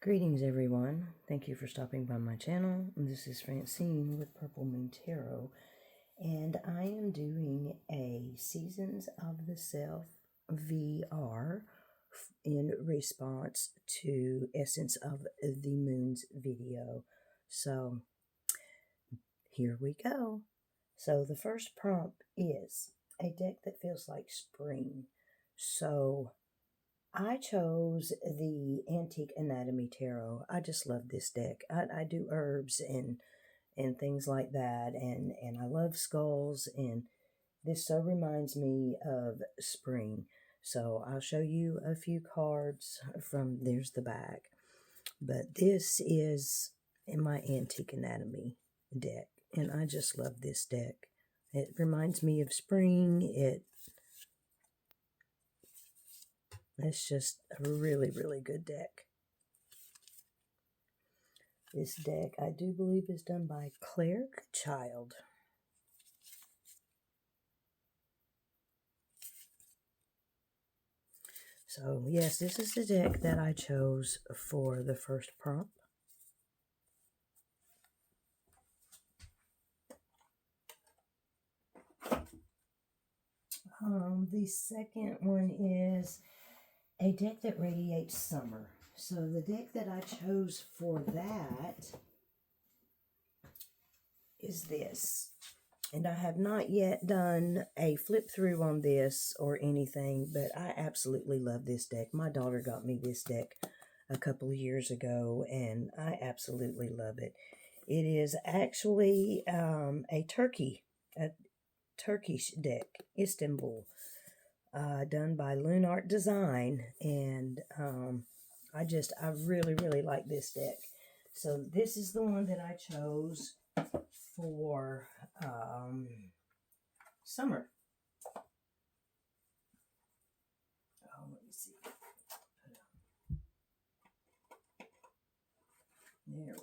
Greetings everyone, thank you for stopping by my channel. This is Francine with Purple Moon Tarot, and I am doing a Seasons of the Self VR in response to Essence of the Moon's video. So here we go. So the first prompt is a deck that feels like spring. So I chose the Antique Anatomy Tarot. I just love this deck. I do herbs and things like that, and I love skulls, and this so reminds me of spring. So I'll show you a few cards from, there's the back. But this is in my Antique Anatomy deck, and I just love this deck. It reminds me of spring. It's just a really, really good deck. This deck, I do believe, is done by Claire Child. So, yes, this is the deck that I chose for the first prompt. The second one is a deck that radiates summer. So the deck that I chose for that is this. And I have not yet done a flip through on this or anything, but I absolutely love this deck. My daughter got me this deck a couple of years ago, and I absolutely love it. It is actually a Turkish deck, Istanbul, done by Lunart Design, and I really, really like this deck. So this is the one that I chose for summer. Oh, let me see. There we go.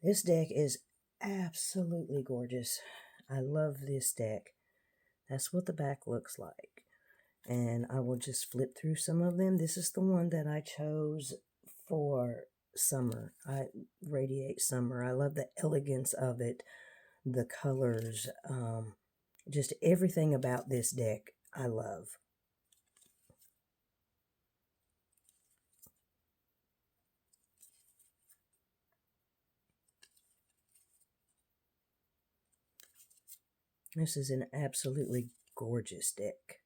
This deck is absolutely gorgeous. I love this deck. That's what the back looks like. And I will just flip through some of them. This is the one that I chose for summer. I radiate summer. I love the elegance of it, the colors, just everything about this deck I love. This is an absolutely gorgeous deck.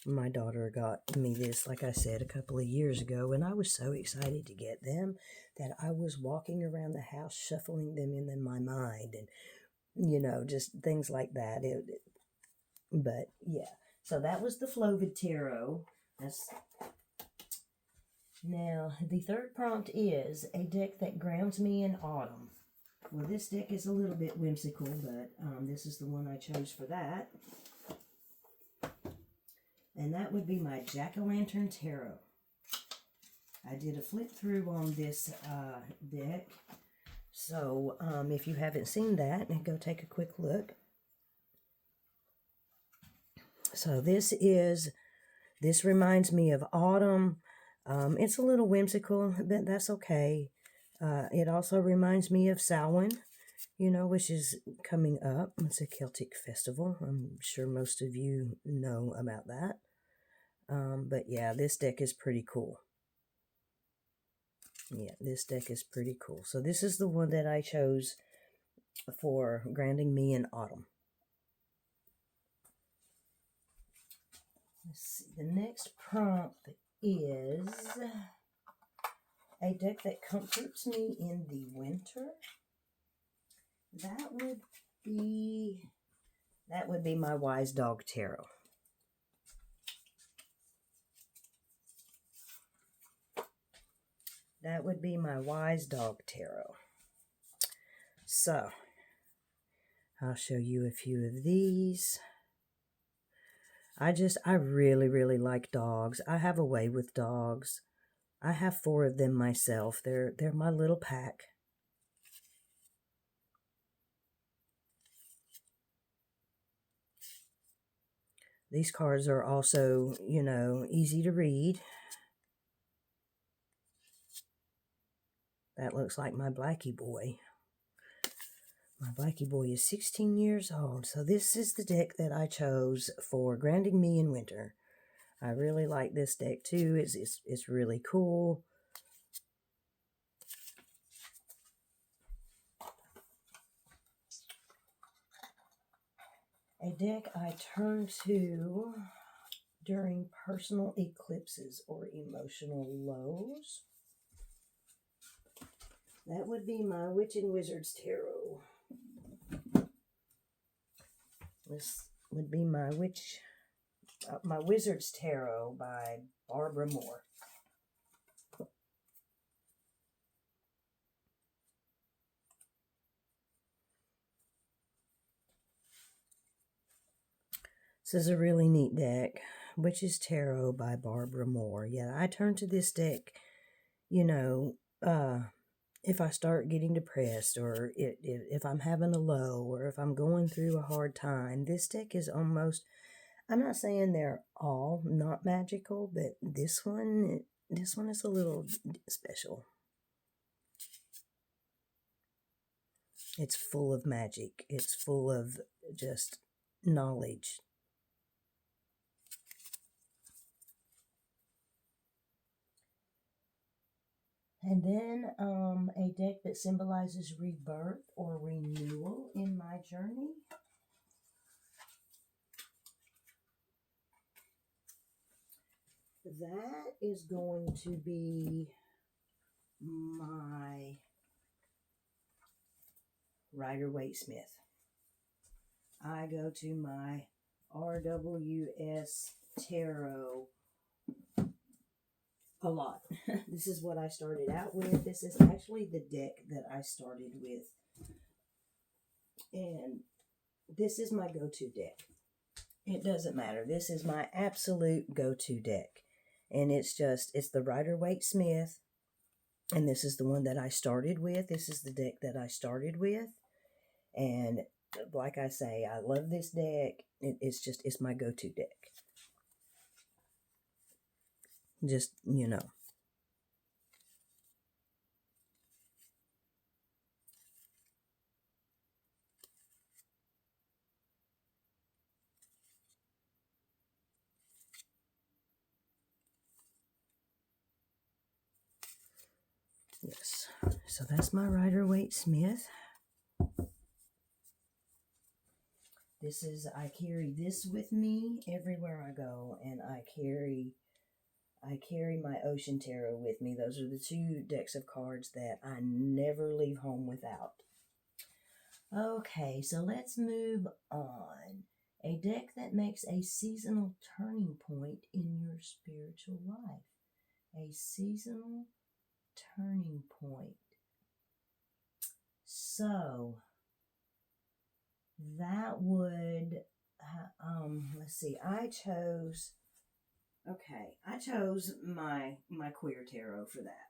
My daughter got me this, like I said, a couple of years ago, and I was so excited to get them that I was walking around the house shuffling them in my mind, and, you know, just things like that. But, yeah. So that was the Flovid Tarot. Now, the third prompt is a deck that grounds me in autumn. Well, this deck is a little bit whimsical, but this is the one I chose for that. And that would be my Jack-o'-lantern Tarot. I did a flip through on this deck. So if you haven't seen that, go take a quick look. So this reminds me of autumn. It's a little whimsical, but that's okay. It also reminds me of Samhain, you know, which is coming up. It's a Celtic festival. I'm sure most of you know about that. But yeah, this deck is pretty cool. Yeah, this deck is pretty cool. So this is the one that I chose for grounding me in autumn. Let's see. The next prompt is a deck that comforts me in the winter. That would be my Wise Dog Tarot. That would be my Wise Dog Tarot. So, I'll show you a few of these. I really, really like dogs. I have a way with dogs. I have 4 of them myself. They're my little pack. These cards are also, you know, easy to read. That looks like my Blackie boy. My Blackie boy is 16 years old. So this is the deck that I chose for grounding me in winter. I really like this deck too. It's really cool. A deck I turn to during personal eclipses or emotional lows. That would be my Witch and Wizard's Tarot. This would be my Wizard's Tarot by Barbara Moore. This is a really neat deck. Witch's Tarot by Barbara Moore. Yeah, I turn to this deck, you know, if I start getting depressed, or if I'm having a low, or if I'm going through a hard time. This deck is almost, I'm not saying they're all not magical, but this one is a little special. It's full of magic. It's full of just knowledge. And then a deck that symbolizes rebirth or renewal in my journey. That is going to be my Rider-Waite-Smith. I go to my RWS Tarot a lot. This is what I started out with. This is actually the deck that I started with. And this is my go-to deck. It doesn't matter. This is my absolute go-to deck. And it's the Rider-Waite-Smith. And this is the one that I started with. This is the deck that I started with. And like I say, I love this deck. It's my go-to deck. Just, you know. Yes. So that's my Rider-Waite-Smith. I carry this with me everywhere I go, and I carry my Ocean Tarot with me. Those are the two decks of cards that I never leave home without. Okay, so let's move on. A deck that makes a seasonal turning point in your spiritual life. A seasonal turning point. So that would, let's see, I chose my Queer Tarot for that.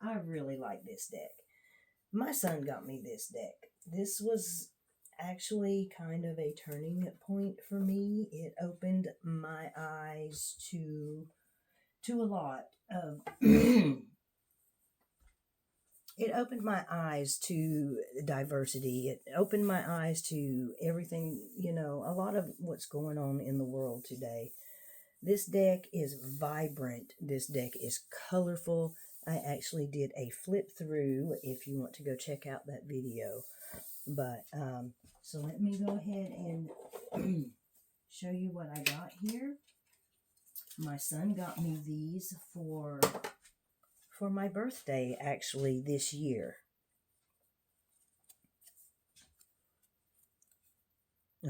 I really like this deck. My son got me this deck. This was actually kind of a turning point for me. It opened my eyes to a lot of it opened my eyes to diversity. It opened my eyes to everything, you know, a lot of what's going on in the world today. This deck is vibrant. This deck is colorful. I actually did a flip through if you want to go check out that video. But, so let me go ahead and show you what I got here. My son got me these for my birthday, actually, this year.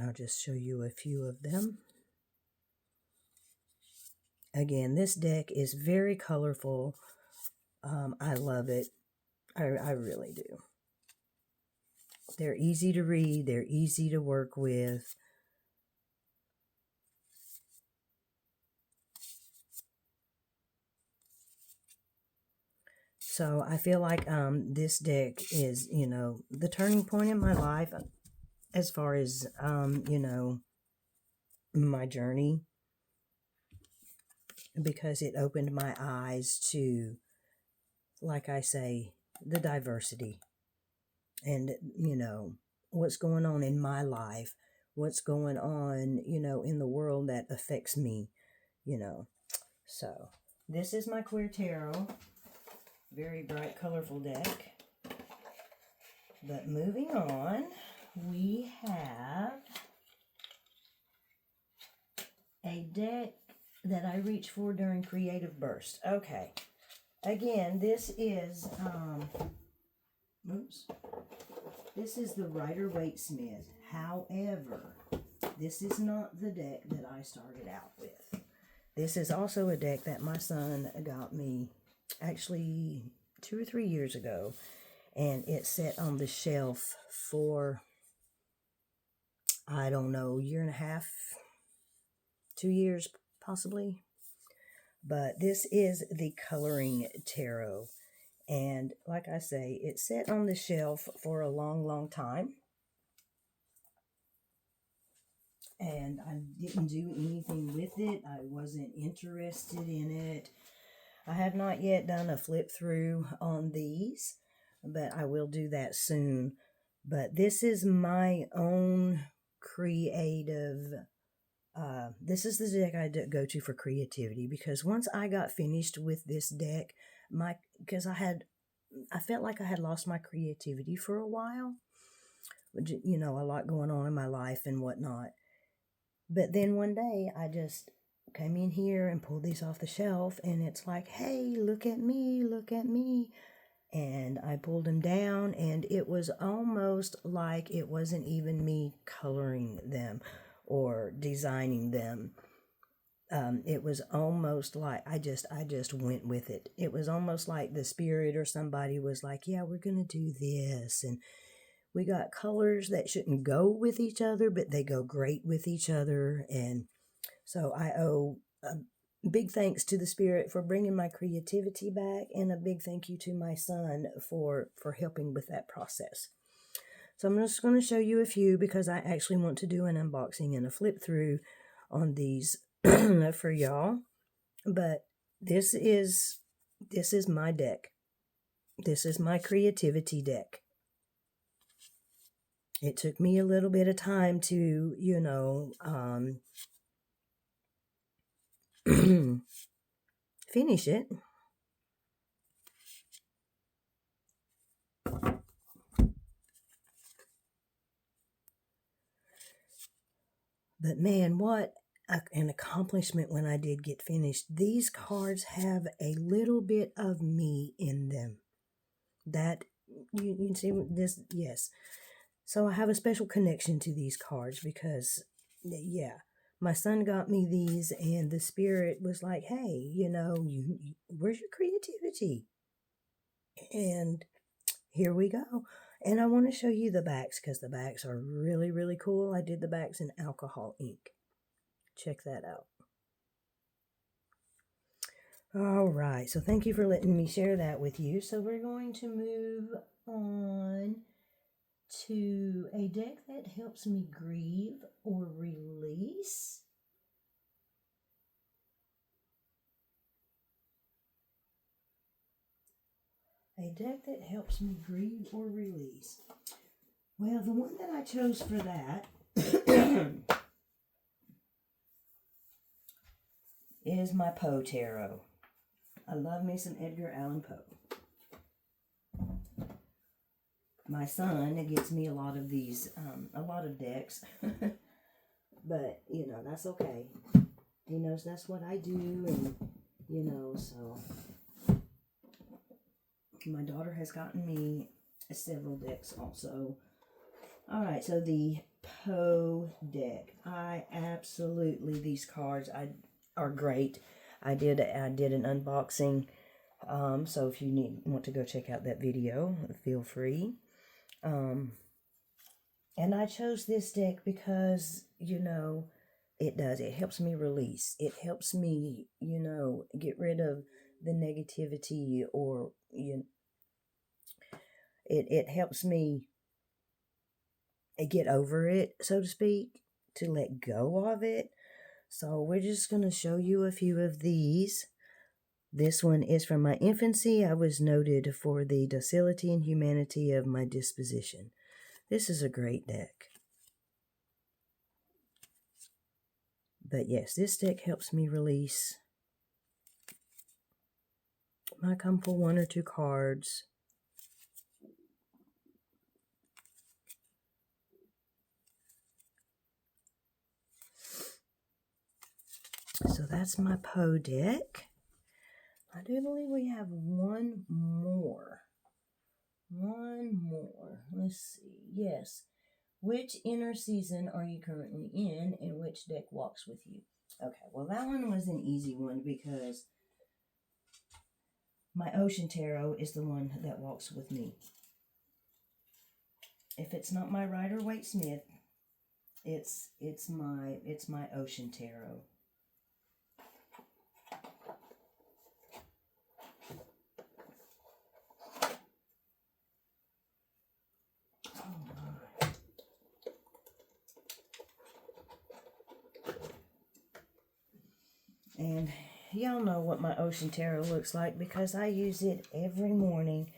I'll just show you a few of them. Again, this deck is very colorful. I love it. I really do. They're easy to read. They're easy to work with. So I feel like this deck is, you know, the turning point in my life as far as, you know, my journey, because it opened my eyes to, like I say, the diversity and, what's going on in my life, what's going on, in the world that affects me, So, this is my Queer Tarot. Very bright, colorful deck. But moving on, we have a deck that I reach for during Creative Burst. Okay. Again, this is, this is the Rider-Waite-Smith. However, this is not the deck that I started out with. This is also a deck that my son got me actually 2 or 3 years ago. And it sat on the shelf for, I don't know, 1.5 years, 2 years possibly. But this is the Coloring Tarot. And like I say, it sat on the shelf for a long, long time. And I didn't do anything with it. I wasn't interested in it. I have not yet done a flip through on these, but I will do that soon. But this is my own creative, this is the deck I go to for creativity, because once I got finished with this deck, because I felt like I had lost my creativity for a while, a lot going on in my life and whatnot. But then one day I just came in here and pulled these off the shelf, and it's like, hey, look at me, look at me. And I pulled them down, and it was almost like it wasn't even me coloring them or designing them. It was almost like I just went with it. It was almost like the spirit or somebody was like, yeah, we're going to do this. And we got colors that shouldn't go with each other, but they go great with each other. And so I owe big thanks to the spirit for bringing my creativity back, and a big thank you to my son for helping with that process. So I'm just going to show you a few, because I actually want to do an unboxing and a flip through on these for y'all. But this is my deck. This is my creativity deck. It took me a little bit of time to, finish it. But man, what an accomplishment when I did get finished. These cards have a little bit of me in them. That, you can see this, yes. So I have a special connection to these cards because, yeah, my son got me these, and the spirit was like, hey, where's your creativity? And here we go. And I want to show you the backs, because the backs are really, really cool. I did the backs in alcohol ink. Check that out. All right, so thank you for letting me share that with you. So we're going to move on to a deck that helps me grieve or release. A deck that helps me grieve or release. Well, the one that I chose for that is my Poe Tarot. I love me some Edgar Allan Poe. My son gets me a lot of these, a lot of decks. But, that's okay. He knows that's what I do, and, so. My daughter has gotten me several decks also. All right, so the Poe deck. These cards are great. I did an unboxing. So if you want to go check out that video, feel free. And I chose this deck because, it helps me release. It helps me, get rid of the negativity, or, it helps me get over it, so to speak, to let go of it. So we're just going to show you a few of these. This one is from my infancy. I was noted for the docility and humanity of my disposition. This is a great deck. But yes, this deck helps me release. Might come for 1 or 2 cards. So that's my Poe deck. I do believe we have one more. Let's see. Yes. Which inner season are you currently in, and which deck walks with you? Okay, well, that one was an easy one because my Ocean Tarot is the one that walks with me. If it's not my Rider-Waite-Smith, it's my Ocean Tarot. And y'all know what my Ocean Tarot looks like because I use it every morning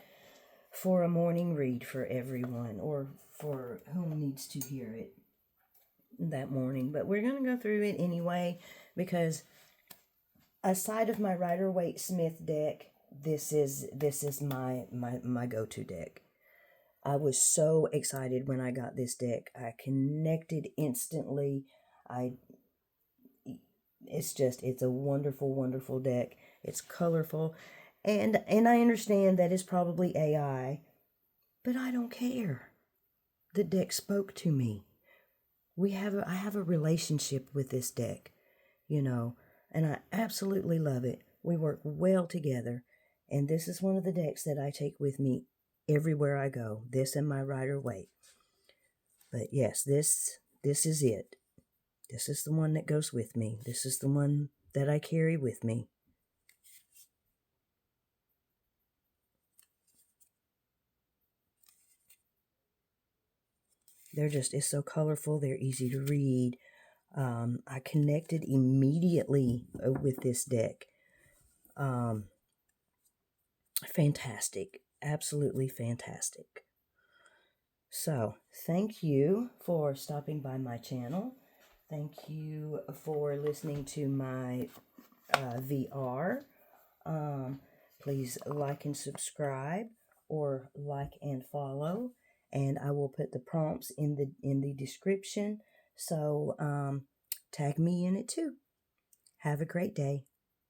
for a morning read for everyone or for whom needs to hear it that morning. But we're going to go through it anyway because aside of my Rider-Waite-Smith deck, this is my go-to deck. I was so excited when I got this deck. I connected instantly. It's a wonderful, wonderful deck. It's colorful. And I understand that it's probably AI, but I don't care. The deck spoke to me. I have a relationship with this deck, and I absolutely love it. We work well together, and this is one of the decks that I take with me everywhere I go. This and my Rider-Waite. But yes, this is it. This is the one that goes with me. This is the one that I carry with me. It's so colorful. They're easy to read. I connected immediately with this deck. Fantastic. Absolutely fantastic. So, thank you for stopping by my channel. Thank you for listening to my VR. Please like and subscribe or like and follow. And I will put the prompts in the description. So tag me in it too. Have a great day.